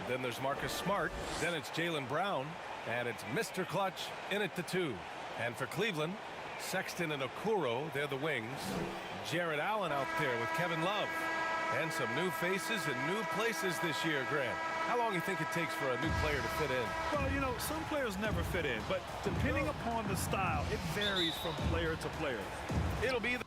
Then there's Marcus Smart. Then it's Jaylen Brown. And it's Mr. Clutch in at the 2. And for Cleveland, Sexton and Okoro, they're the wings. Jared Allen out there with Kevin Love. And some new faces and new places this year, Grant. How long do you think it takes for a new player to fit in? Well, you know, some players never fit in, but depending upon the style, it varies from player to player. It'll be the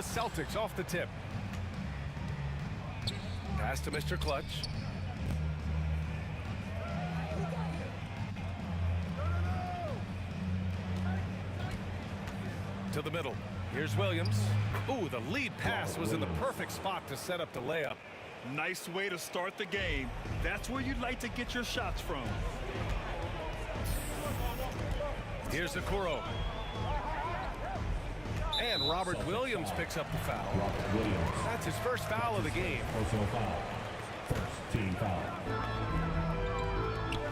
Celtics off the tip. Pass to Mr. Clutch. To the middle. Here's Williams. Ooh, the lead pass was in the perfect spot to set up the layup. Nice way to start the game. That's where you'd like to get your shots from. Here's Okoro. And Robert Williams picks up the foul. Robert Williams. That's his first foul of the game. Personal foul. First team foul.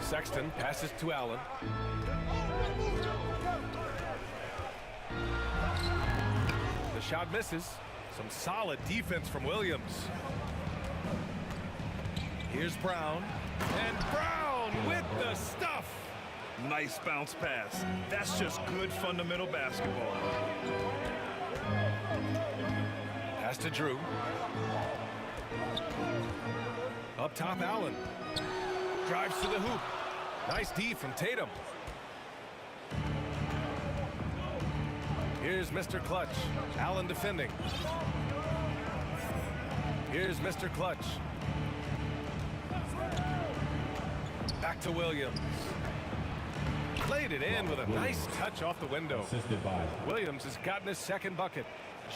Sexton passes to Allen. The shot misses. Some solid defense from Williams. Here's Brown. And Brown with the stuff. Nice bounce pass. That's just good fundamental basketball. Pass to Drew. Up top, Allen. Drives to the hoop. Nice D from Tatum. Here's Mr. Clutch. Allen defending. Here's Mr. Clutch. Back to Williams. Played it in with a nice touch off the window. Assisted by Williams has gotten his second bucket.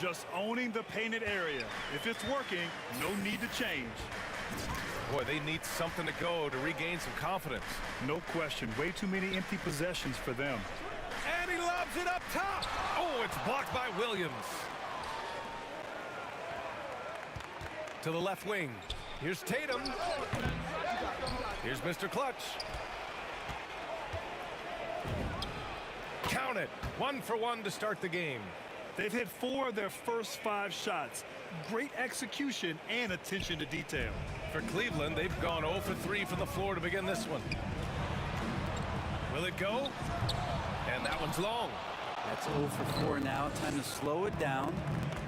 Just owning the painted area. If it's working, no need to change. Boy, they need something to go to regain some confidence. No question. Way too many empty possessions for them. And he lobs it up top. Oh, it's blocked by Williams. To the left wing. Here's Tatum. Here's Mr. Clutch. Count it. 1 for 1 to start the game. They've hit 4 of their first 5 shots. Great execution and attention to detail. For Cleveland, they've gone 0 for 3 from the floor to begin this one. Will it go? And that one's long. That's 0 for 4 now. Time to slow it down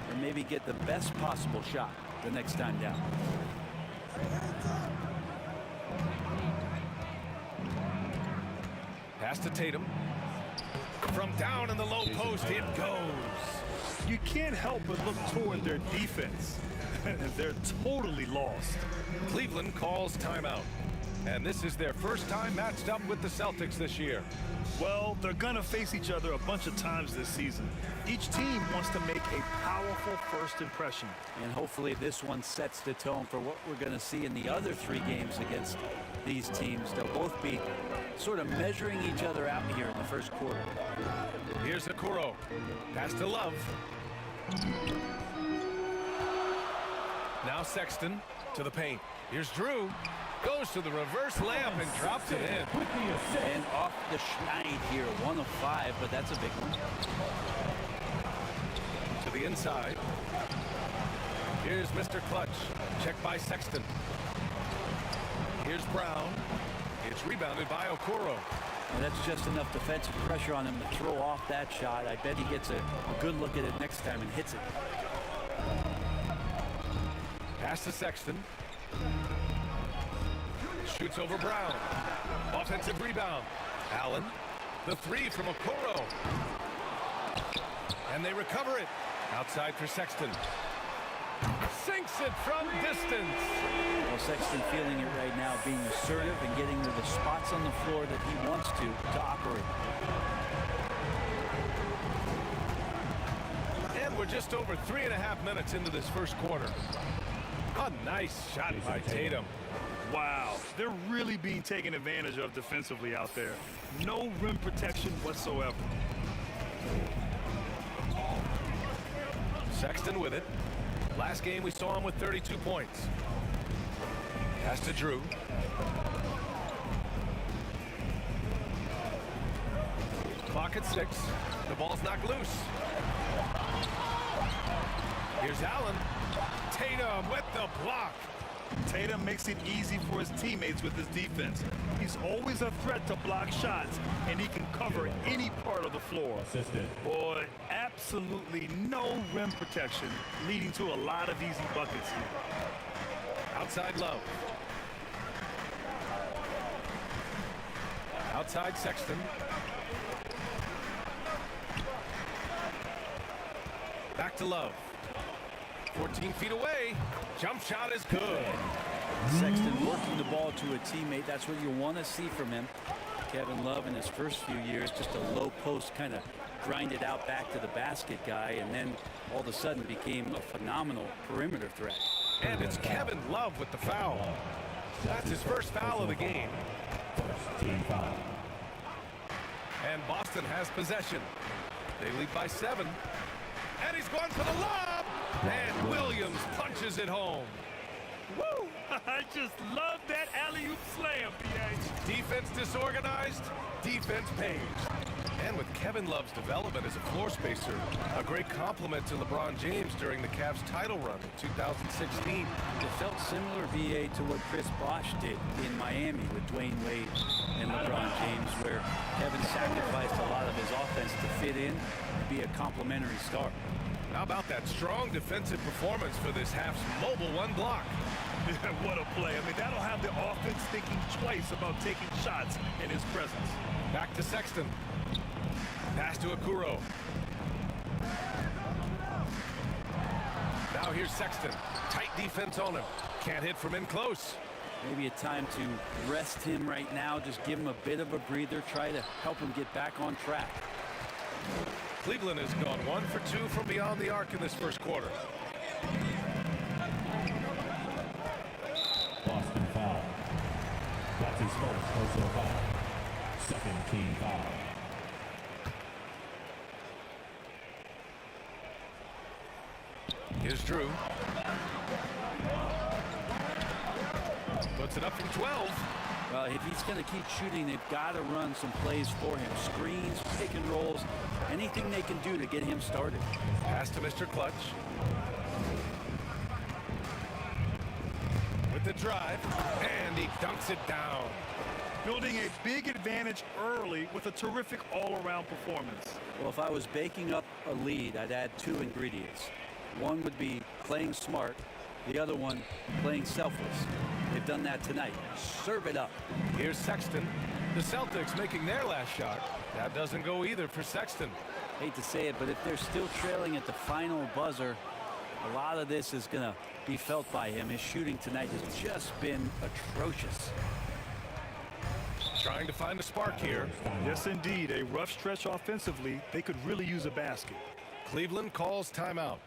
or maybe get the best possible shot the next time down. Pass to Tatum. From down in the low post, it goes. You can't help but look toward their defense. They're totally lost. Cleveland calls timeout. And this is their first time matched up with the Celtics this year. Well, they're going to face each other a bunch of times this season. Each team wants to make a powerful first impression. And hopefully this one sets the tone for what we're going to see in the other 3 games against these teams. They'll both be sort of measuring each other out here in the first quarter. Here's Okoro. Pass to Love. Now Sexton to the paint. Here's Drew. Goes to the reverse layup and drops it in. And off the schneid here. 1 of 5, but that's a big one. To the inside. Here's Mr. Clutch. Checked by Sexton. Here's Brown. It's rebounded by Okoro. And that's just enough defensive pressure on him to throw off that shot. I bet he gets a good look at it next time and hits it. Pass to Sexton. Shoots over Brown. Offensive rebound. Allen. The 3 from Okoro. And they recover it. Outside for Sexton. Sinks it from distance. Well, Sexton feeling it right now, being assertive and getting to the spots on the floor that he wants to operate. And we're just over 3.5 minutes into this first quarter. A nice shot by Tatum. Wow, they're really being taken advantage of defensively out there. No rim protection whatsoever. Sexton with it. Last game we saw him with 32 points. Pass to Drew. Clock Clock at 6. The ball's knocked loose. Here's Allen. Tatum with the block. Tatum makes it easy for his teammates with his defense. He's always a threat to block shots, and he can cover any part of the floor. Assisted. Boy, absolutely no rim protection, leading to a lot of easy buckets here. Outside Love. Outside Sexton. Back to Love. 14 feet away. Jump shot is good. Sexton working the ball to a teammate. That's what you want to see from him. Kevin Love in his first few years, just a low post kind of grinded out back to the basket guy, and then all of a sudden became a phenomenal perimeter threat. And it's Kevin Love with the foul. That's his first foul of the game. First team foul. And Boston has possession. They lead by 7. And he's going for the lob. And Williams punches it home. Woo! I just love that alley-oop slam, PH. Defense disorganized, defense pays. And with Kevin Love's development as a floor spacer, a great compliment to LeBron James during the Cavs title run in 2016. It felt similar, VA, to what Chris Bosh did in Miami with Dwayne Wade and LeBron James, where Kevin sacrificed a lot of his offense to fit in and be a complimentary star. How about that strong defensive performance for this Haf's mobile one block? What a play. I mean, that'll have the offense thinking twice about taking shots in his presence. Back to Sexton. Pass to Okoro. Now here's Sexton. Tight defense on him. Can't hit from in close. Maybe a time to rest him right now, just give him a bit of a breather, try to help him get back on track. Cleveland has gone 1 for 2 from beyond the arc in this first quarter. Boston foul. That's his first personal foul. Second team foul. Here's Drew. Puts it up from 12. Well, if he's going to keep shooting, they've got to run some plays for him. Screens, pick and rolls, anything they can do to get him started. Pass to Mr. Clutch. With the drive, and he dunks it down. Building a big advantage early with a terrific all-around performance. Well, if I was baking up a lead, I'd add 2 ingredients. One would be playing smart. The other one, playing selfless. They've done that tonight. Serve it up. Here's Sexton. The Celtics making their last shot. That doesn't go either for Sexton. Hate to say it, but if they're still trailing at the final buzzer, a lot of this is going to be felt by him. His shooting tonight has just been atrocious. Trying to find a spark here. Yes, indeed. A rough stretch offensively. They could really use a basket. Cleveland calls timeout.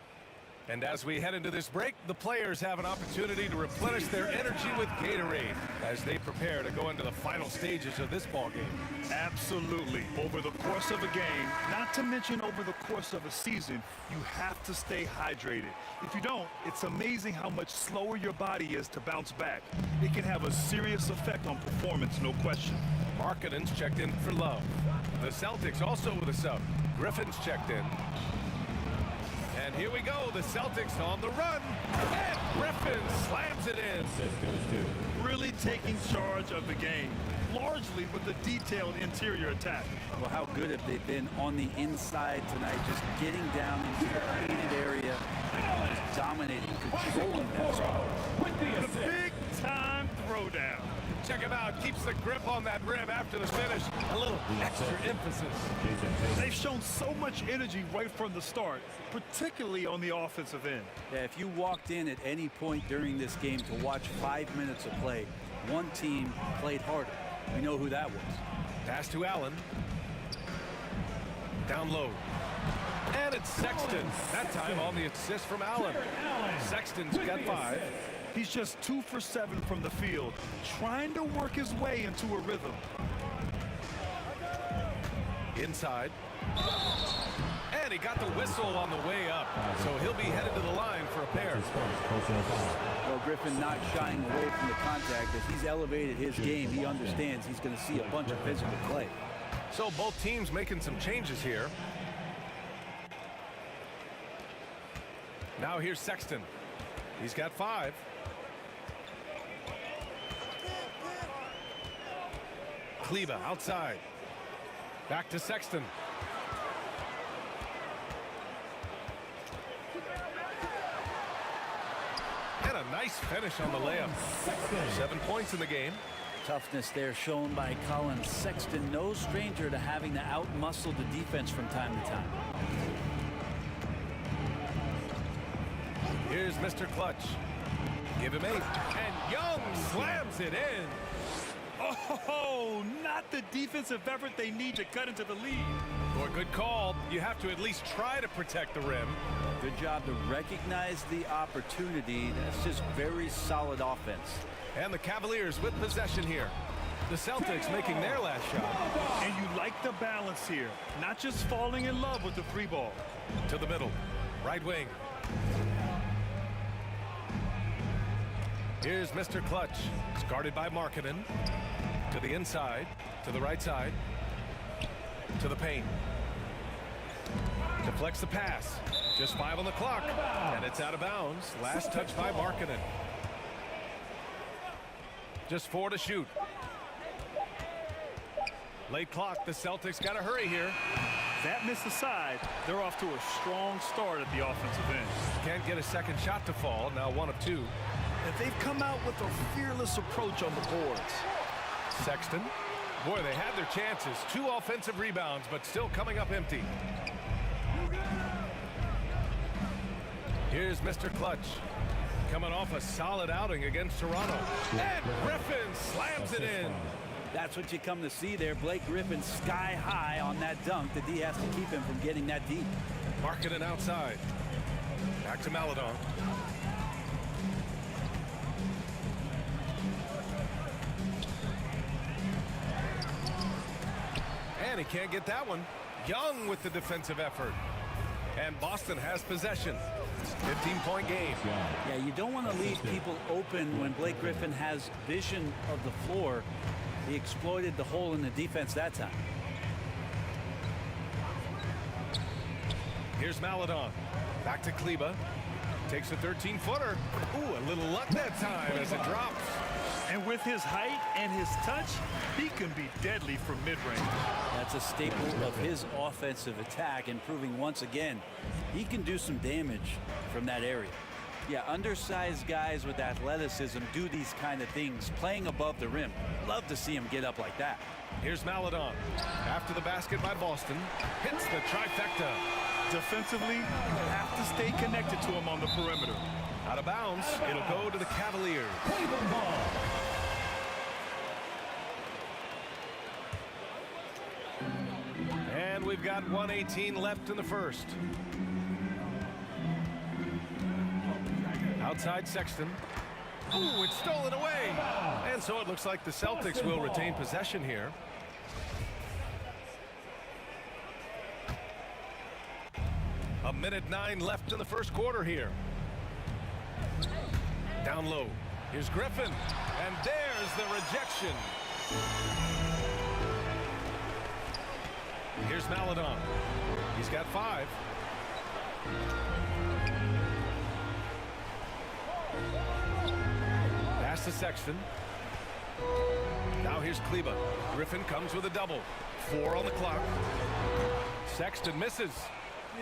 And as we head into this break, the players have an opportunity to replenish their energy with Gatorade as they prepare to go into the final stages of this ballgame. Absolutely. Over the course of a game, not to mention over the course of a season, you have to stay hydrated. If you don't, it's amazing how much slower your body is to bounce back. It can have a serious effect on performance, no question. Markkanen's checked in for Love. The Celtics also with a sub. Griffin's checked in. And here we go, the Celtics on the run, and Griffin slams it in. Really taking charge of the game, largely with a detailed interior attack. Well, how good have they been on the inside tonight, just getting down into the painted area, just dominating, controlling that spot. The big-time throwdown. Check him out, keeps the grip on that rim after the finish. A little extra emphasis. They've shown so much energy right from the start, particularly on the offensive end. Yeah, if you walked in at any point during this game to watch 5 minutes of play, one team played harder. We know who that was. Pass to Allen. Down low. And it's Sexton. That time on the assist from Allen. Sexton's got 5. He's just 2 for 7 from the field, trying to work his way into a rhythm. Inside. And he got the whistle on the way up. So he'll be headed to the line for a pair. Well, Griffin not shying away from the contact. As he's elevated his game, he understands he's going to see a bunch of physical play. So both teams making some changes here. Now here's Sexton. He's got 5. Kleba outside. Back to Sexton. And a nice finish on the layup. 7 points in the game. Toughness there shown by Colin Sexton. No stranger to having to outmuscle the defense from time to time. Here's Mr. Clutch. Give him 8. And Young slams it in. Oh, not the defensive effort they need to cut into the lead. Or good call. You have to at least try to protect the rim. Good job to recognize the opportunity. That's just very solid offense. And the Cavaliers with possession here. The Celtics making their last shot. And you like the balance here. Not just falling in love with the 3 ball. To the middle. Right wing. Here's Mr. Clutch. It's guarded by Markkanen. To the inside. To the right side. To the paint. Deflects the pass. Just 5 on the clock. And it's out of bounds. Last touch by Markkanen. Just 4 to shoot. Late clock. The Celtics got to hurry here. That missed aside. They're off to a strong start at the offensive end. Can't get a second shot to fall. Now 1 of 2. And they've come out with a fearless approach on the boards. Sexton. Boy, they had their chances. 2 offensive rebounds, but still coming up empty. Here's Mr. Clutch. Coming off a solid outing against Toronto. And Griffin slams it in. That's what you come to see there. Blake Griffin sky high on that dunk. The D has to keep him from getting that deep. Markkanen outside. Back to Maledon. And he can't get that one. Young with the defensive effort. And Boston has possession. 15-point game. Yeah, you don't want to leave people open when Blake Griffin has vision of the floor. He exploited the hole in the defense that time. Here's Maledon. Back to Kleba. Takes a 13-footer. Ooh, a little luck that time as it drops. And with his height and his touch, he can be deadly from mid-range. That's a staple of his offensive attack, and proving once again he can do some damage from that area. Yeah, undersized guys with athleticism do these kind of things, playing above the rim. Love to see him get up like that. Here's Maledon. After the basket by Boston. Hits the trifecta. Defensively, you have to stay connected to him on the perimeter. Out of bounds. It'll go to the Cavaliers. And we've got 1:18 left in the first. Outside Sexton. Ooh, it's stolen away. And so it looks like the Celtics will retain possession here. A minute 9 left in the first quarter here. Down low. Here's Griffin. And there's the rejection. Here's Maledon. He's got 5. Pass to Sexton. Now here's Kleba. Griffin comes with a double. 4 on the clock. Sexton misses.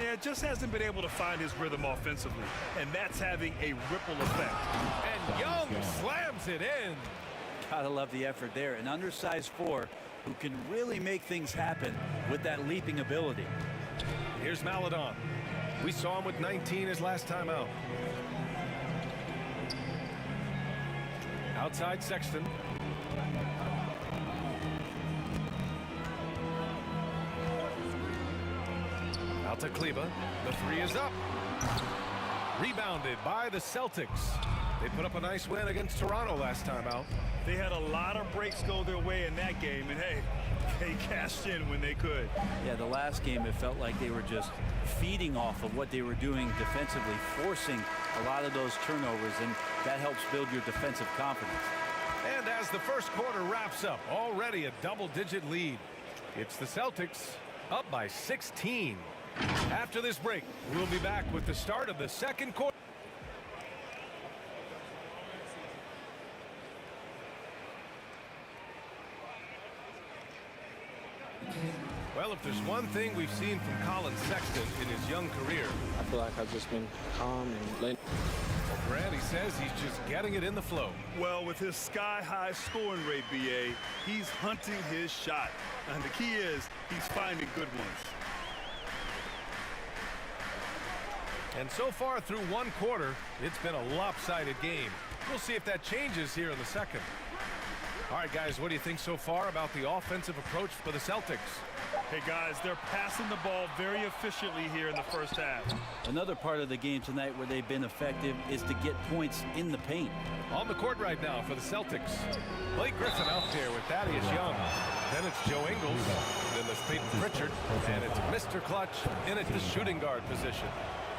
Yeah, just hasn't been able to find his rhythm offensively, and that's having a ripple effect. And Young slams it in. Gotta love the effort there. An undersized 4 who can really make things happen with that leaping ability. Here's Maledon. We saw him with 19 his last time out. Outside Sexton. Out to Kleba. The 3 is up. Rebounded by the Celtics. They put up a nice win against Toronto last time out. They had a lot of breaks go their way in that game, and hey, they cashed in when they could. Yeah, the last game it felt like they were just feeding off of what they were doing defensively, forcing a lot of those turnovers, and that helps build your defensive confidence. And as the first quarter wraps up, already a double-digit lead. It's the Celtics up by 16. After this break, we'll be back with the start of the second quarter. Well, if there's one thing we've seen from Colin Sexton in his young career, I feel like I've just been calm and letting. Brad, he says he's just getting it in the flow. Well, with his sky-high scoring rate, BA, he's hunting his shot. And the key is he's finding good ones. And so far through one quarter, it's been a lopsided game. We'll see if that changes here in the second. All right, guys, what do you think so far about the offensive approach for the Celtics? Hey, guys, they're passing the ball very efficiently here in the first half. Another part of the game tonight where they've been effective is to get points in the paint. On the court right now for the Celtics, Blake Griffin out there with Thaddeus Young. Then it's Joe Ingles. Then there's Peyton Pritchard. And it's Mr. Clutch in at the shooting guard position.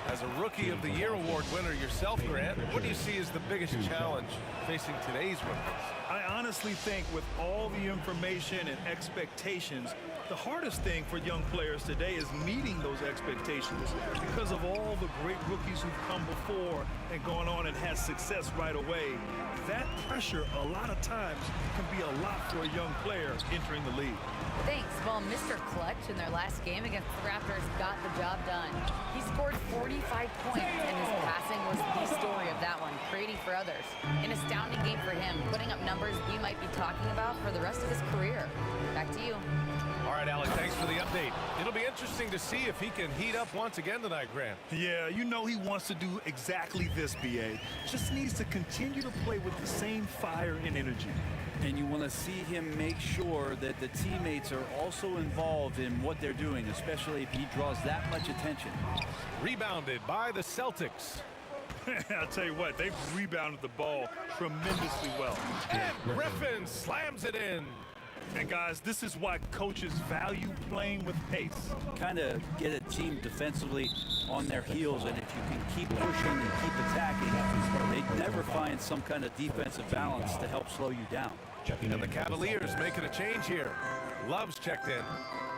As a Rookie of the Year award winner yourself, Grant, what do you see as the biggest challenge facing today's rookies? I honestly think with all the information and expectations, the hardest thing for young players today is meeting those expectations because of all the great rookies who've come before and gone on and had success right away. That pressure, a lot of times, can be a lot for a young player entering the league. Thanks. Well, Mr. Clutch in their last game against the Raptors got the job done. He scored 45 points, and his passing was the story of that one, creating for others. An astounding game for him, putting up numbers we might be talking about for the rest of his career. Back to you. All right, Alec, thanks for the update. It'll be interesting to see if he can heat up once again tonight, Grant. Yeah, you know he wants to do exactly this, BA. Just needs to continue to play with the same fire and energy. And you want to see him make sure that the teammates are also involved in what they're doing, especially if he draws that much attention. Rebounded by the Celtics. I'll tell you what, they've rebounded the ball tremendously well. And Griffin slams it in. And guys, this is why coaches value playing with pace. Kind of get a team defensively on their heels, and if you can keep pushing and keep attacking, they never find some kind of defensive balance to help slow you down. And the Cavaliers making a change here. Love's checked in.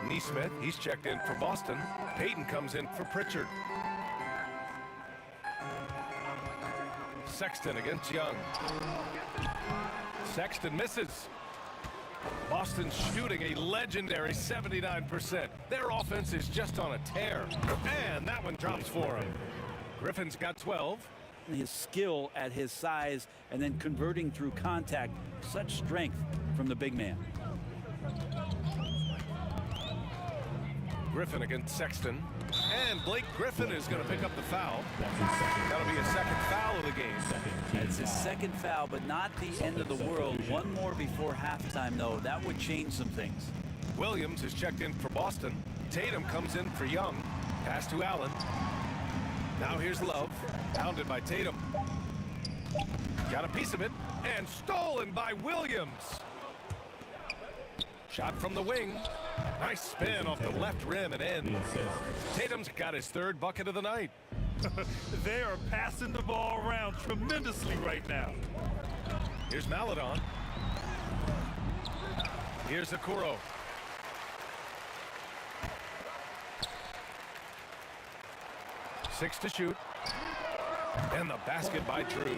Neesmith, he's checked in for Boston. Payton comes in for Pritchard. Sexton against Young. Sexton misses. Boston shooting a legendary 79%. Their offense is just on a tear. And that one drops for him. Griffin's got 12. His skill at his size and then converting through contact, such strength from the big man. Griffin against Sexton. And Blake Griffin is going to pick up the foul. That'll be a second foul of the game. It's his second foul, but not the end of the world. One more before halftime, though. That would change some things. Williams is checked in for Boston. Tatum comes in for Young. Pass to Allen. Now here's Love. Pounded by Tatum. Got a piece of it. And stolen by Williams. Shot from the wing. Nice spin off the left rim and in. Tatum's got his third bucket of the night. They are passing the ball around tremendously right now. Here's Maladon. Here's Okoro. Six to shoot. And the basket by Drew.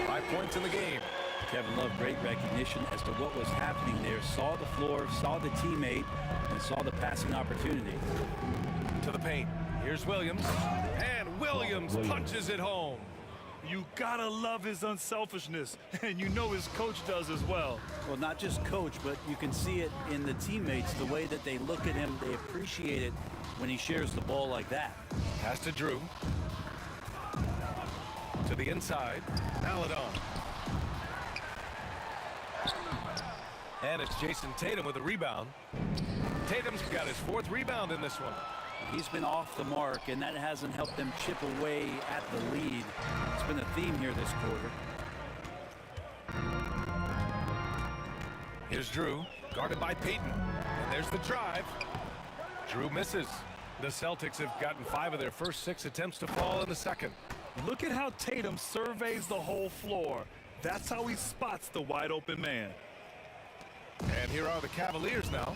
5 points in the game. Kevin Love, great recognition as to what was happening there. Saw the floor, saw the teammate, and saw the passing opportunity. To the paint. Here's Williams. And Williams punches it home. You gotta love his unselfishness, and you know his coach does as well. Well, not just coach, but you can see it in the teammates, the way that they look at him. They appreciate it when he shares the ball like that. Pass to Drew. To the inside. Maladon. And it's Jason Tatum with a rebound. Tatum's got his fourth rebound in this one. He's been off the mark, and that hasn't helped them chip away at the lead. It's been a theme here this quarter. Here's Drew, guarded by Payton. And there's the drive. Drew misses. The Celtics have gotten 5 of their first 6 attempts to fall in the second. Look at how Tatum surveys the whole floor. That's how he spots the wide open man. And here are the Cavaliers now.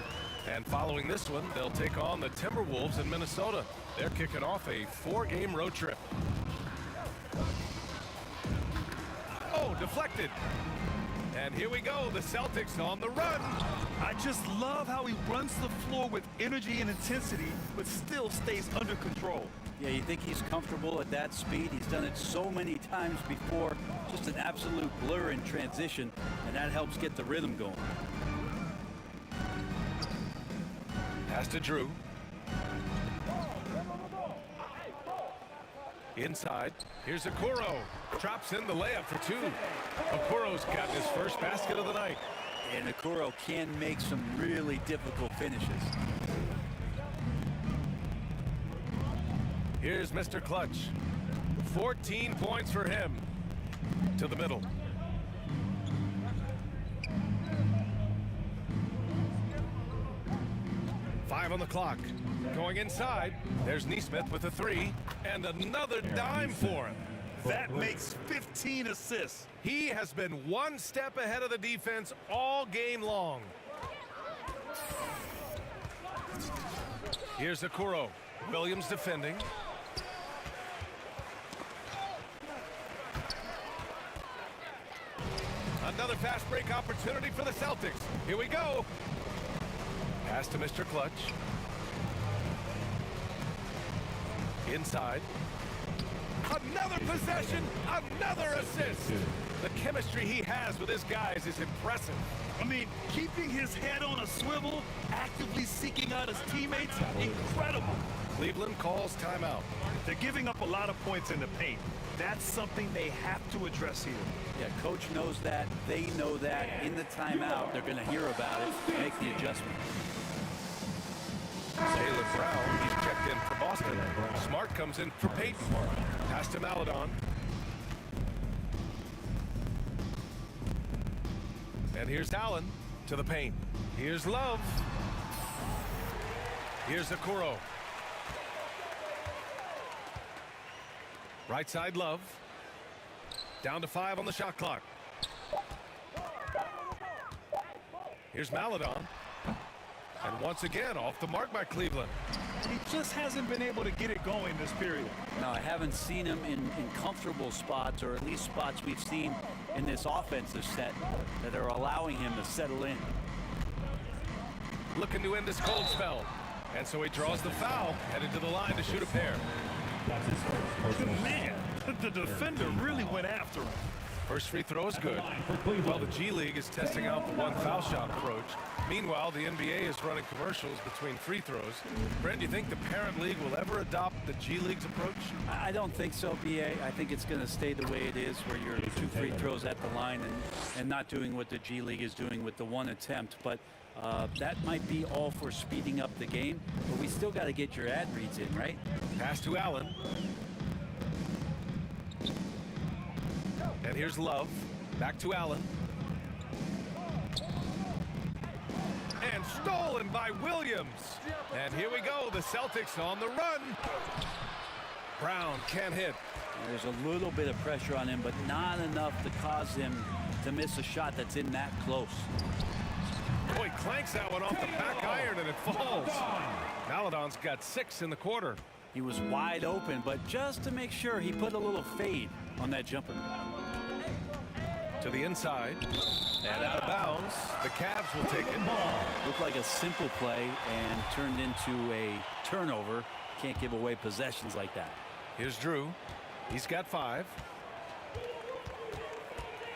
And following this one, they'll take on the Timberwolves in Minnesota. They're kicking off a 4-game road trip. Oh, deflected. And here we go, the Celtics on the run. I just love how he runs the floor with energy and intensity, but still stays under control. Yeah, you think he's comfortable at that speed? He's done it so many times before. Just an absolute blur in transition, and that helps get the rhythm going. Pass to Drew. Inside. Here's Okoro. Drops in the layup for two. Okoro's got his first basket of the night. And Okoro can make some really difficult finishes. Here's Mr. Clutch. 14 points for him. To the middle. Five on the clock. Going inside. There's Neesmith with a three. And another dime for him. That makes 15 assists. He has been one step ahead of the defense all game long. Here's Okoro. Williams defending. Another fast break opportunity for the Celtics. Here we go. Pass to Mr. Clutch. Inside. Another possession, another assist. The chemistry he has with his guys is impressive. I mean, keeping his head on a swivel, actively seeking out his teammates, incredible. Cleveland calls timeout. They're giving up a lot of points in the paint. That's something they have to address here. Yeah, coach knows that. They know that. In the timeout, they're going to hear about it, make the adjustment. Jaylen Brown, he's checked in for Boston. Smart comes in for Peyton. Pass to Maladon. And here's Allen to the paint. Here's Love. Here's Okoro. Right side Love. Down to 5 on the shot clock. Here's Maladon. And once again, off the mark by Cleveland. He just hasn't been able to get it going this period. No, I haven't seen him in comfortable spots, or at least spots we've seen in this offensive set that are allowing him to settle in. Looking to end this cold spell. And so he draws the foul, headed to the line to shoot a pair. Man, the defender really went after him. First free throw is good. Well, the G League is testing out the one foul shot approach. Meanwhile, the NBA is running commercials between free throws. Brent, do you think the parent league will ever adopt the G League's approach? I don't think so, BA. I think it's going to stay the way it is, where you're 2 free throws at the line and not doing what the G League is doing with the one attempt. But that might be all for speeding up the game. But we still got to get your ad reads in, right? Pass to Allen. And here's Love. Back to Allen. And stolen by Williams. And here we go. The Celtics on the run. Brown can't hit. There's a little bit of pressure on him, but not enough to cause him to miss a shot that's in that close. Boy, clanks that one off the back iron and it falls. Maladon's got 6 in the quarter. He was wide open, but just to make sure, he put a little fade on that jumper. To the inside. And out of bounds. The Cavs will take it. Looked like a simple play and turned into a turnover. Can't give away possessions like that. Here's Drew. He's got 5.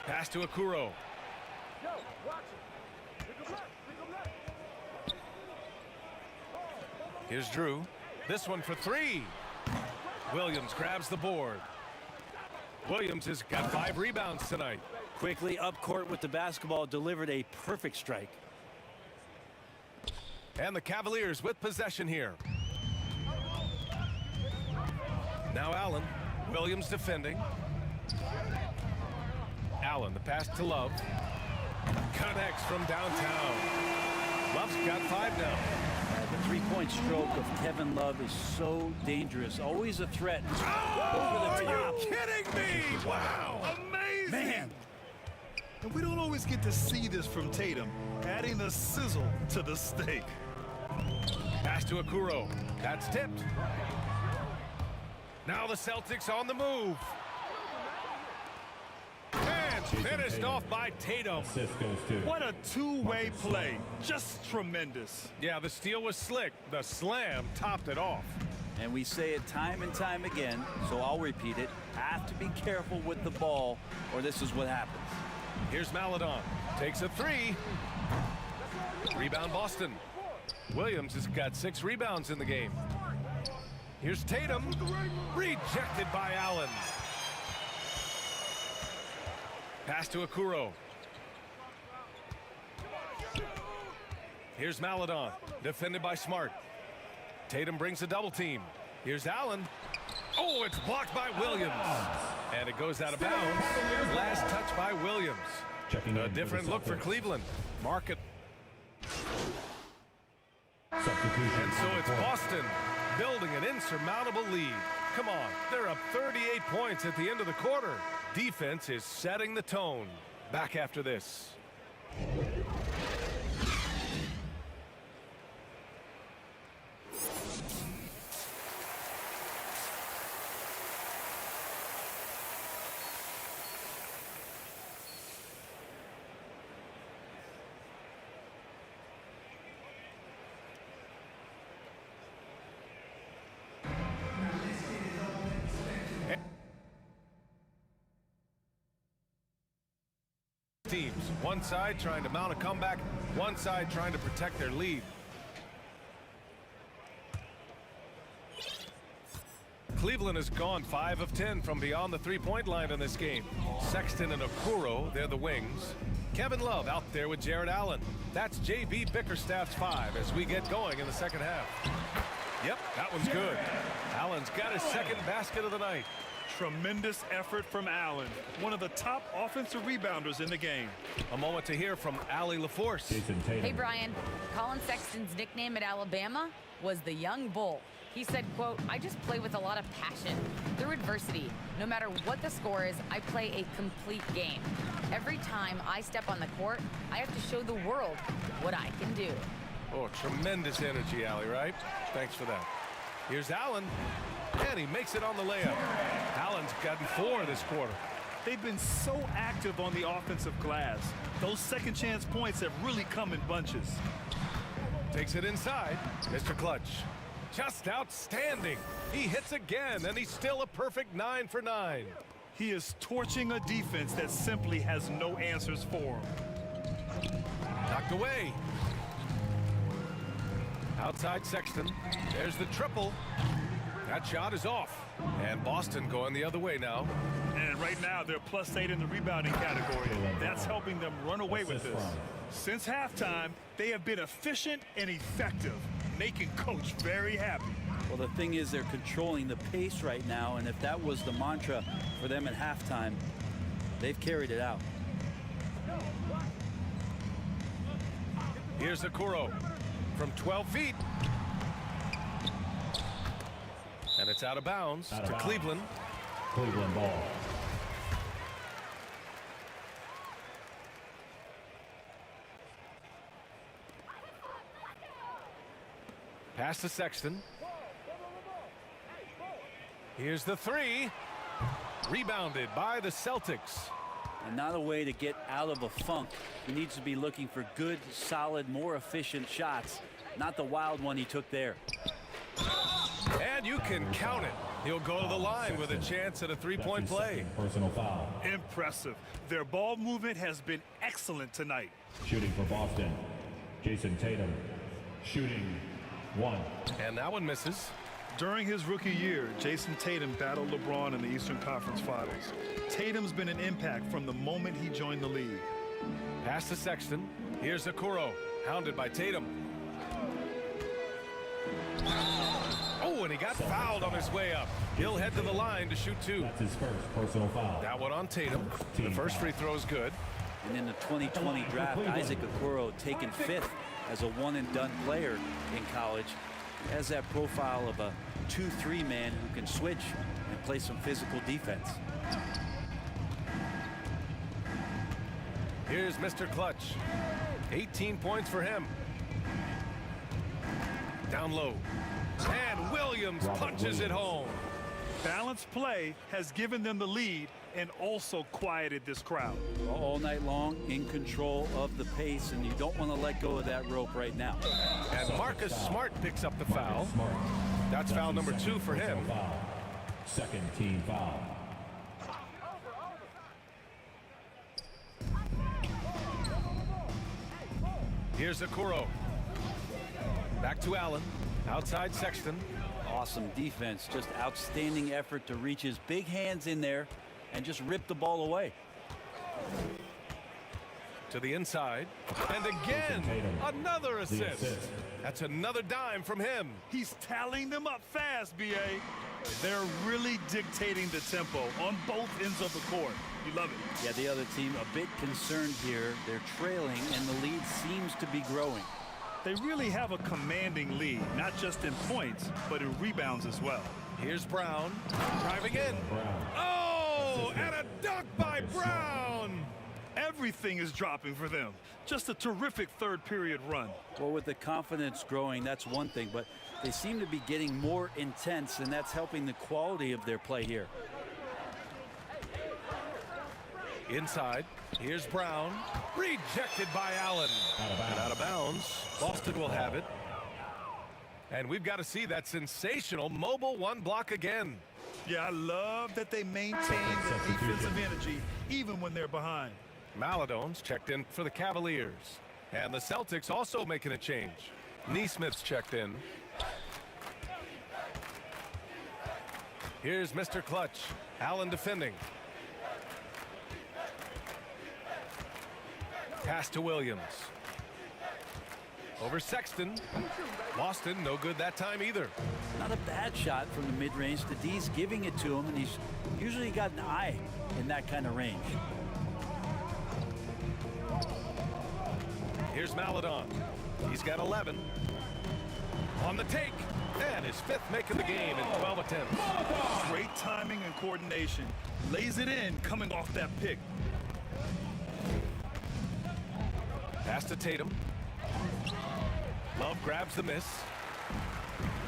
Pass to Okoro. Here's Drew. This one for 3. Williams grabs the board. Williams has got 5 rebounds tonight. Quickly up court with the basketball, delivered a perfect strike. And the Cavaliers with possession here. Now Allen. Williams defending. Allen, the pass to Love. Connects from downtown. Love's got 5 now. The three-point stroke of Kevin Love is so dangerous. Always a threat. Oh, are you kidding me? Wow. Amazing. Man. And we don't always get to see this from Tatum, adding the sizzle to the steak. Pass to Okuro. That's tipped. Now the Celtics on the move. And finished off by Tatum. Assist goes to. What a two-way play. Just tremendous. Yeah, the steal was slick. The slam topped it off. And we say it time and time again, so I'll repeat it. Have to be careful with the ball, or this is what happens. Here's Maledon. Takes a three. Rebound Boston. Williams has got 6 rebounds in the game. Here's Tatum. Rejected by Allen. Pass to Okuro. Here's Maledon. Defended by Smart. Tatum brings a double team. Here's Allen. Oh, it's blocked by Williams. And it goes out of bounds. Last touch by Williams. Checking A in different the look for Celtics. Cleveland. Market. Substitution. And so on the it's court. Boston building an insurmountable lead. Come on, they're up 38 points at the end of the quarter. Defense is setting the tone. Back after this. Teams, one side trying to mount a comeback, one side trying to protect their lead. Cleveland has gone 5 of 10 from beyond the three-point line in this game. Sexton and Okuro, they're the wings. Kevin Love out there with Jared Allen. That's J.B. Bickerstaff's 5 as we get going in the second half. Yep, that one's good. Allen's got his second basket of the night. Tremendous effort from Allen, one of the top offensive rebounders in the game. A moment to hear from Allie LaForce. Jason Tatum. Hey, Brian. Colin Sexton's nickname at Alabama was the Young Bull. He said, quote, I just play with a lot of passion. Through adversity, no matter what the score is, I play a complete game. Every time I step on the court, I have to show the world what I can do. Oh, tremendous energy, Allie, right? Thanks for that. Here's Allen, and he makes it on the layup. Allen's gotten 4 this quarter. They've been so active on the offensive glass. Those second chance points have really come in bunches. Takes it inside. Mr. Clutch. Just outstanding. He hits again, and he's still a perfect 9 for 9. He is torching a defense that simply has no answers for him. Knocked away. Outside Sexton. There's the triple. That shot is off. And Boston going the other way now. And right now, they're +8 in the rebounding category. That's helping them run away with this. Since halftime, they have been efficient and effective, making Coach very happy. Well, the thing is, they're controlling the pace right now, and if that was the mantra for them at halftime, they've carried it out. Here's Okuro from 12 feet. And it's out of bounds to Cleveland. Cleveland ball. Pass to Sexton. Here's the 3. Rebounded by the Celtics. And not a way to get out of a funk. He needs to be looking for good, solid, more efficient shots, not the wild one he took there. And you can count it. He'll go to the line with a chance at a three-point play. Personal foul. Impressive. Their ball movement has been excellent tonight. Shooting for Boston. Jason Tatum. Shooting 1. And that one misses. During his rookie year, Jason Tatum battled LeBron in the Eastern Conference Finals. Tatum's been an impact from the moment he joined the league. Pass to Sexton. Here's Okuro, hounded by Tatum. Oh, and he got fouled on his way up. He'll head to the line to shoot 2. That's his first personal foul. That one on Tatum. The first free throw is good. And in the 2020 draft, Isaac Okuro taken 5th as a one-and-done player in college. He has that profile of a 2-3 man who can switch and play some physical defense. Here's Mr. Clutch. 18 points for him. Down low. And Williams punches it home. Balanced play has given them the lead and also quieted this crowd. All night long, in control of the pace, and you don't want to let go of that rope right now. And Marcus Smart picks up the foul. That's foul number 2 for him. Second team foul. Here's Okoro. Back to Allen. Outside Sexton. Awesome defense, just outstanding effort to reach his big hands in there and just rip the ball away. To the inside. And again, another assist. That's another dime from him. He's tallying them up fast, B.A. They're really dictating the tempo on both ends of the court. You love it. Yeah, the other team a bit concerned here. They're trailing, and the lead seems to be growing. They really have a commanding lead, not just in points, but in rebounds as well. Here's Brown driving in. Oh, and a dunk by Brown. Everything is dropping for them. Just a terrific third period run. Well, with the confidence growing, that's one thing, but they seem to be getting more intense, and that's helping the quality of their play here. Inside, here's Brown. Rejected by Allen. And out of bounds. Boston will have it. And we've got to see that sensational mobile one block again. Yeah, I love that they maintain the defensive energy even when they're behind. Maladone's checked in for the Cavaliers. And the Celtics also making a change. Neesmith's checked in. Here's Mr. Clutch. Allen defending. Pass to Williams. Over Sexton. Boston, no good that time either. Not a bad shot from the mid-range. The D's giving it to him, and he's usually got an eye in that kind of range. Here's Maladon. He's got 11. On the take. And his 5th make of the game in 12 attempts. Great timing and coordination. Lays it in coming off that pick. Pass to Tatum. Love grabs the miss.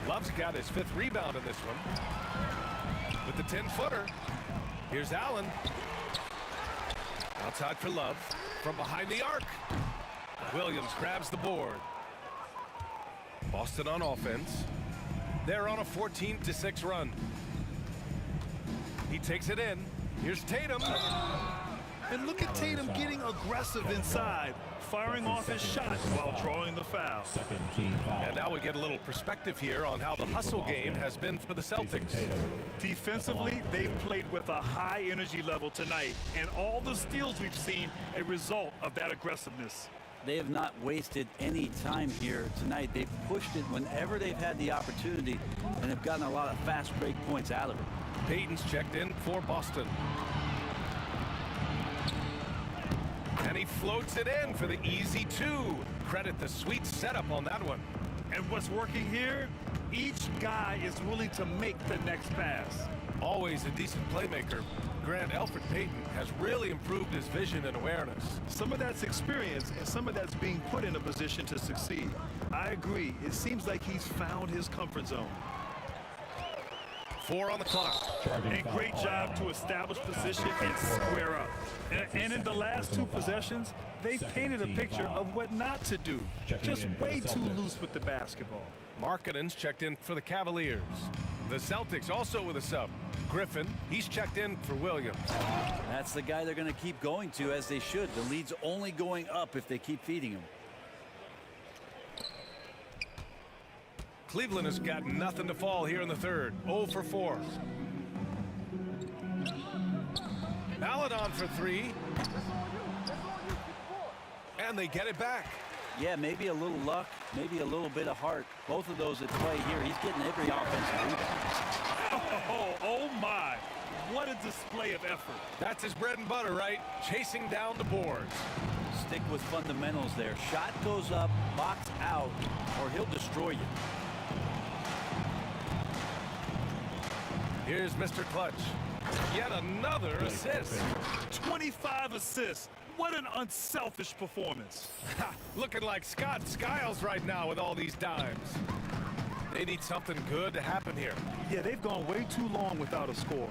Love's got his 5th rebound in this one. With the 10-footer. Here's Allen. Outside for Love. From behind the arc. Williams grabs the board. Boston on offense. They're on a 14-6 run. He takes it in. Here's Tatum. And look at Tatum getting aggressive inside, firing off his shot while drawing the foul. Second team foul. And now we get a little perspective here on how the hustle game has been for the Celtics. Defensively, they've played with a high energy level tonight, and all the steals we've seen a result of that aggressiveness. They have not wasted any time here tonight. They've pushed it whenever they've had the opportunity, and have gotten a lot of fast break points out of it. Payton's checked in for Boston. And he floats it in for the easy 2. Credit the sweet setup on that one. And what's working here? Each guy is willing to make the next pass. Always a decent playmaker. Grant Elfrid Payton has really improved his vision and awareness. Some of that's experience, and some of that's being put in a position to succeed. I agree. It seems like he's found his comfort zone. 4 on the clock. And great job to establish position and square up. And in the last 2 possessions, they painted a picture of what not to do. Just way too loose with the basketball. Markkanen's checked in for the Cavaliers. The Celtics also with a sub. Griffin, he's checked in for Williams. That's the guy they're going to keep going to, as they should. The lead's only going up if they keep feeding him. Cleveland has got nothing to fall here in the third. 0 for 4. Maladon for 3. And they get it back. Yeah, maybe a little luck, maybe a little bit of heart. Both of those at play here. He's getting every offensive rebound. Oh my. What a display of effort. That's his bread and butter, right? Chasing down the boards. Stick with fundamentals there. Shot goes up, box out, or he'll destroy you. Here's Mr. Clutch. Yet another assist. 25 assists. What an unselfish performance. Looking like Scott Skiles right now with all these dimes. They need something good to happen here. Yeah, they've gone way too long without a score.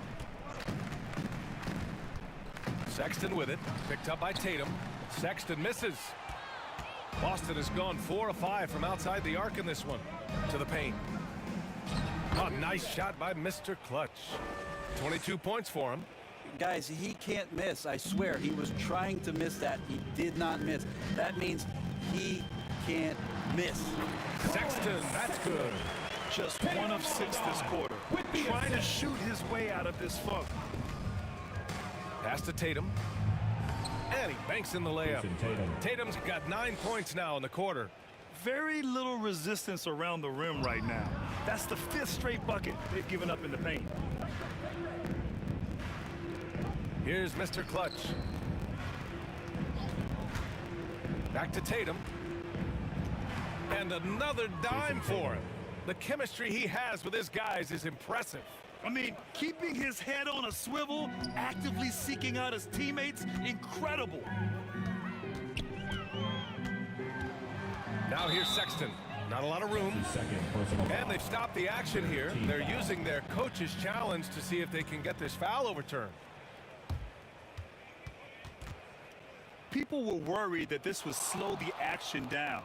Sexton with it. Picked up by Tatum. Sexton misses. Boston has gone 4 of 5 from outside the arc in this one. To the paint. A nice shot by Mr. Clutch. 22 points for him. Guys, he can't miss. I swear, he was trying to miss that. He did not miss. That means he can't miss. Sexton, that's good. Just 1 of 6 this quarter. Trying to shoot his way out of this funk. Pass to Tatum. And he banks in the layup. Tatum's got 9 points now in the quarter. Very little resistance around the rim right now. That's the 5th straight bucket they've given up in the paint. Here's Mr. Clutch. Back to Tatum. And another dime for him. The chemistry he has with his guys is impressive. I mean, keeping his head on a swivel, actively seeking out his teammates, incredible. Now here's Sexton. Not a lot of room. And they've stopped the action here. They're using their coach's challenge to see if they can get this foul overturned. People were worried that this would slow the action down.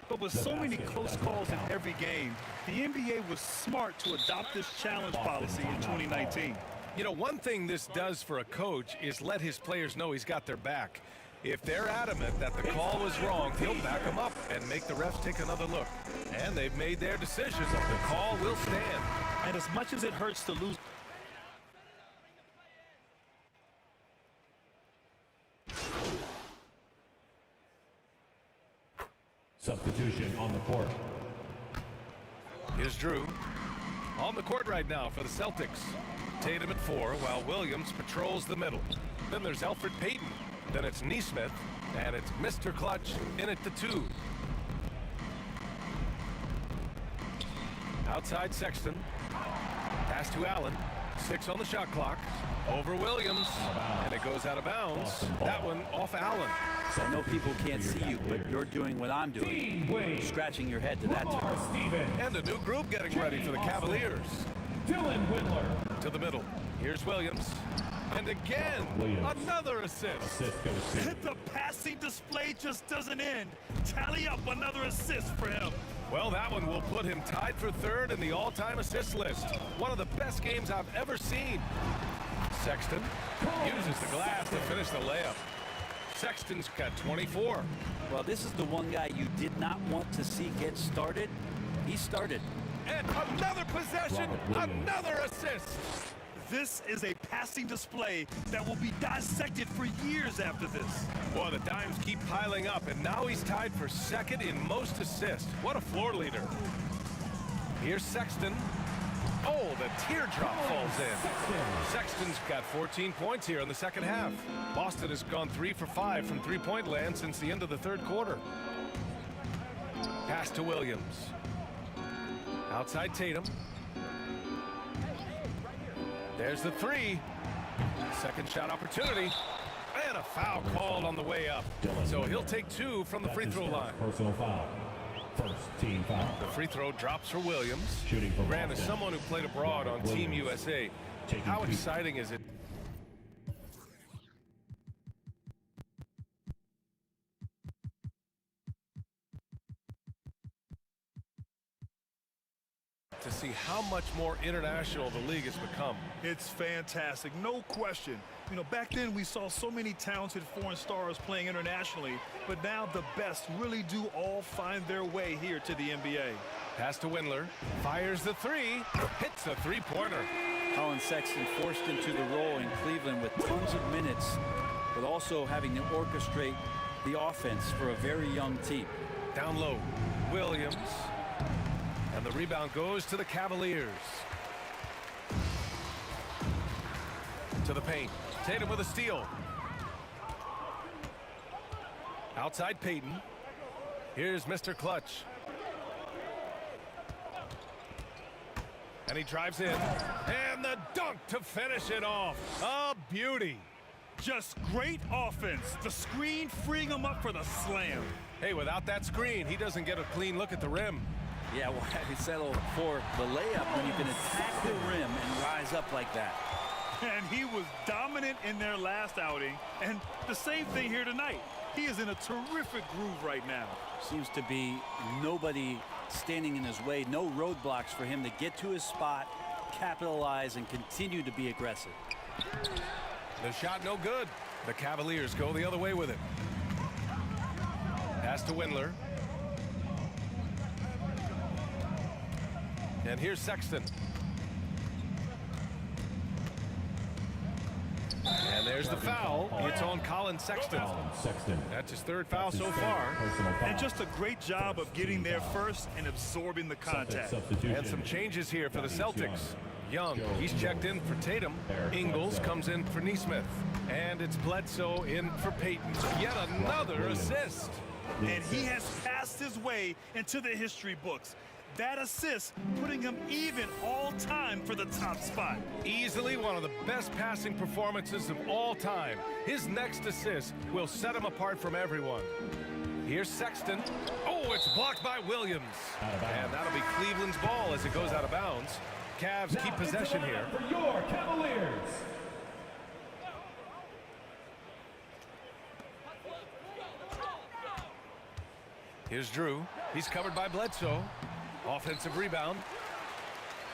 But with so many close calls in every game, the NBA was smart to adopt this challenge policy in 2019. You know, one thing this does for a coach is let his players know he's got their back. If they're adamant that the call was wrong, he'll back them up and make the refs take another look. And they've made their decision. The call will stand. And as much as it hurts to lose, Substitution on the court. Here's Drew. On the court right now for the Celtics. Tatum at 4 while Williams patrols the middle. Then there's Elfrid Payton. Then it's Nesmith. And it's Mr. Clutch in at the 2. Outside Sexton. Pass to Allen. 6 on the shot clock. Over Williams. And it goes out of bounds. That one off Allen. I know people can't see you, but you're doing what I'm doing. Scratching your head to that tune. And a new group getting ready for the Cavaliers. Dylan Whitler. To the middle. Here's Williams. And again, another assist. the passing display just doesn't end. Tally up another assist for him. Well, that one will put him tied for 3rd in the all-time assist list. One of the best games I've ever seen. Sexton uses the glass to finish the layup. Sexton's got 24. Well, this is the one guy you did not want to see get started. He started. And another possession, another assist. This is a passing display that will be dissected for years after this. Boy, the dimes keep piling up, and now he's tied for 2nd in most assists. What a floor leader. Here's Sexton. Oh, the teardrop falls in. Sexton's got 14 points here in the second half. Boston has gone 3 for 5 from three-point land since the end of the 3rd quarter. Pass to Williams. Outside Tatum. There's the 3. Second shot opportunity. And a foul called on the way up. So he'll take 2 from the free throw line. Personal foul. First team foul. The free throw drops for Williams. Shooting for Grant, as Boston. someone who played abroad on Team USA, how exciting is it? To see how much more international the league has become. It's fantastic, no question. You know, back then we saw so many talented foreign stars playing internationally, but now the best really do all find their way here to the NBA. Pass to Windler, fires the 3, hits a three-pointer. Colin Sexton forced into the role in Cleveland with tons of minutes, but also having to orchestrate the offense for a very young team. Down low, Williams. And the rebound goes to the Cavaliers. To the paint. Tatum with a steal. Outside Payton. Here's Mr. Clutch. And he drives in. And the dunk to finish it off. A beauty. Just great offense. The screen freeing him up for the slam. Hey, without that screen, he doesn't get a clean look at the rim. Yeah, why settle for the layup when you can attack the rim and rise up like that? And he was dominant in their last outing, and the same thing here tonight. He is in a terrific groove right now. Seems to be nobody standing in his way, no roadblocks for him to get to his spot, capitalize, and continue to be aggressive. The shot no good. The Cavaliers go the other way with it. Pass to Windler. And here's Sexton. And there's the foul. It's on Colin Sexton. That's his third foul so far. And just a great job of getting there first and absorbing the contact. And some changes here for the Celtics. Young, he's checked in for Tatum. Ingles comes in for Nesmith. And it's Bledsoe in for Payton. Yet another assist. And he has passed his way into the history books. That assist putting him even all time for the top spot. Easily one of the best passing performances of all time. His next assist will set him apart from everyone. Here's Sexton. Oh, it's blocked by Williams. And that'll be Cleveland's ball as it goes out of bounds. Cavs keep possession here. For your Cavaliers. Here's Drew. He's covered by Bledsoe. Offensive rebound.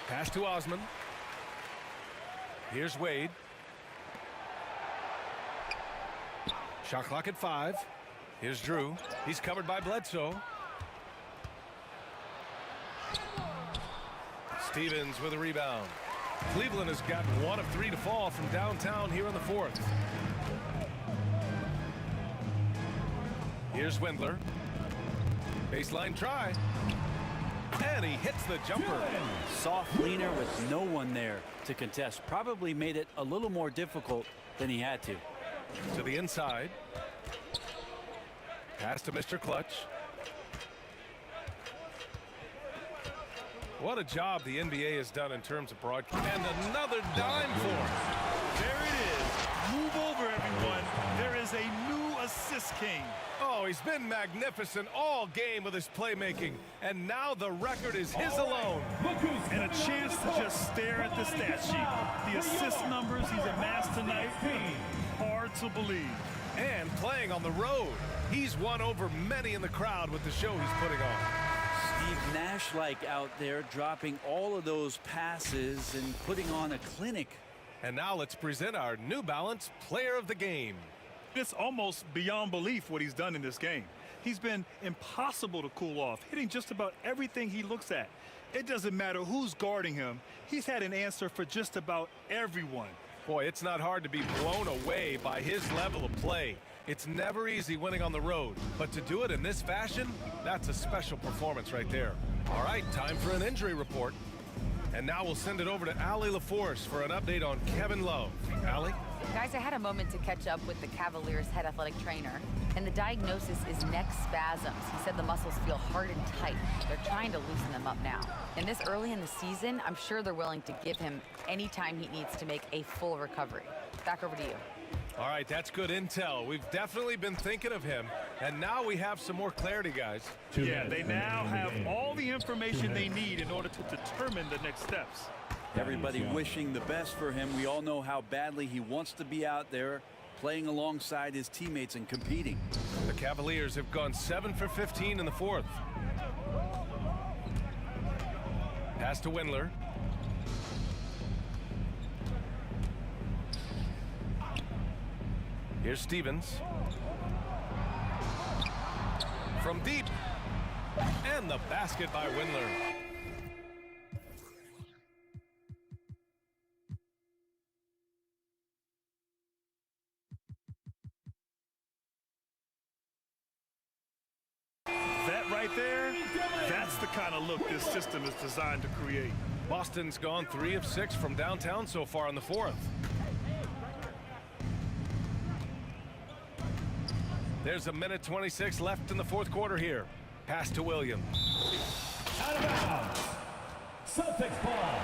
Pass to Osman. Here's Wade. Shot clock at 5. Here's Drew. He's covered by Bledsoe. Stevens with a rebound. Cleveland has got 1 of 3 to fall from downtown here in the 4th. Here's Windler. Baseline try. And he hits the jumper. Soft leaner with no one there to contest. Probably made it a little more difficult than he had to. To the inside. Pass to Mr. Clutch. What a job the NBA has done in terms of broadcast. And another dime for him. There it is. Move over, everyone. There is a new assist king. Oh, he's been magnificent all game with his playmaking. And now the record is his alone. And a chance to just stare at the stat sheet. The assist numbers he's amassed tonight, hard to believe. And playing on the road. He's won over many in the crowd with the show he's putting on. Steve Nash-like out there, dropping all of those passes and putting on a clinic. And now let's present our New Balance Player of the Game. It's almost beyond belief what he's done in this game. He's been impossible to cool off, hitting just about everything he looks at. It doesn't matter who's guarding him. He's had an answer for just about everyone. Boy, it's not hard to be blown away by his level of play. It's never easy winning on the road, but to do it in this fashion, that's a special performance right there. All right, time for an injury report. And now we'll send it over to Allie LaForce for an update on Kevin Love. Allie? Guys, I had a moment to catch up with the Cavaliers head athletic trainer, and the diagnosis is neck spasms. He said the muscles feel hard and tight. They're trying to loosen them up now. And this early in the season, I'm sure they're willing to give him any time he needs to make a full recovery. Back over to you. All right, that's good intel. We've definitely been thinking of him, and now we have some more clarity, guys. Yeah, they now have all the information they need in order to determine the next steps. Everybody wishing the best for him. We all know how badly he wants to be out there playing alongside his teammates and competing. The Cavaliers have gone 7 for 15 in the 4th. Pass to Windler. Here's Stevens. From deep. And the basket by Windler. That right there, that's the kind of look this system is designed to create. Boston's gone 3 of 6 from downtown so far in the 4th. There's a minute 26 left in the 4th quarter here. Pass to Williams. Out of bounds. Celtics ball.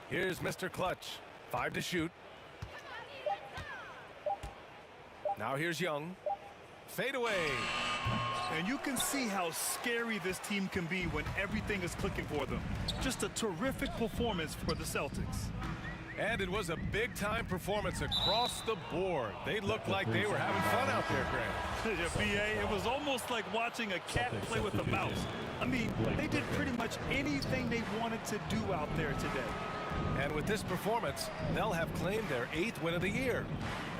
Here's Mr. Clutch. 5 to shoot. Now here's Young. Fade away. And you can see how scary this team can be when everything is clicking for them. Just a terrific performance for the Celtics. And it was a big-time performance across the board. They looked like they were having fun out there, Grant. Yeah, B.A., it was almost like watching a cat play with a mouse. I mean, they did pretty much anything they wanted to do out there today. And with this performance, they'll have claimed their 8th win of the year.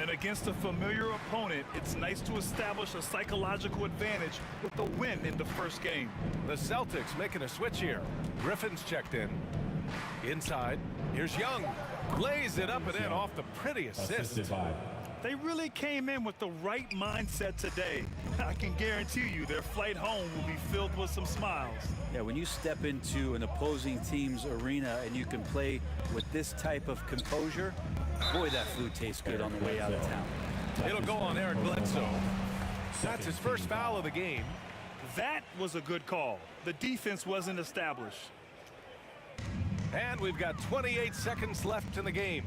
And against a familiar opponent, it's nice to establish a psychological advantage with a win in the first game. The Celtics making a switch here. Griffin's checked in. Inside, here's Young. Lays it up and in off the pretty assist. They really came in with the right mindset today. I can guarantee you their flight home will be filled with some smiles. Yeah, when you step into an opposing team's arena and you can play with this type of composure, boy, that food tastes good on the way out of town. It'll go on Eric Bledsoe. That's his first foul of the game. That was a good call. The defense wasn't established. And we've got 28 seconds left in the game.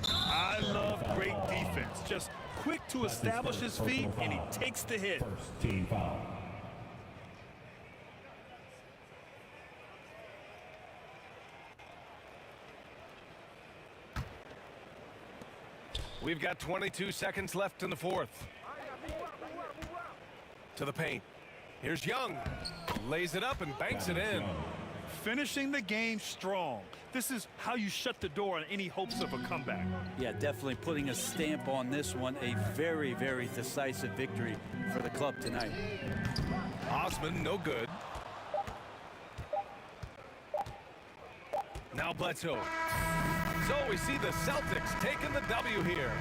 I love great defense. Just quick to establish his feet, and he takes the hit. First team foul. We've got 22 seconds left in the fourth. To the paint. Here's Young. Lays it up and banks it in. Finishing the game strong. This is how you shut the door on any hopes of a comeback. Yeah, definitely putting a stamp on this one. A very, very decisive victory for the club tonight. Osman, no good. Now Bledsoe. So we see the Celtics taking the W here.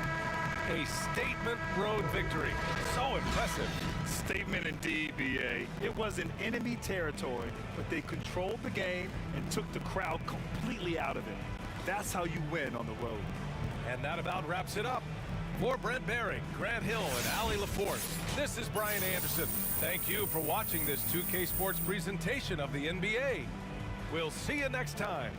A statement road victory. So impressive. Statement indeed, B.A. It was in enemy territory, but they controlled the game and took the crowd completely out of it. That's how you win on the road. And that about wraps it up. For Brent Behring, Grant Hill, and Allie LaForce, this is Brian Anderson. Thank you for watching this 2K Sports presentation of the NBA. We'll see you next time.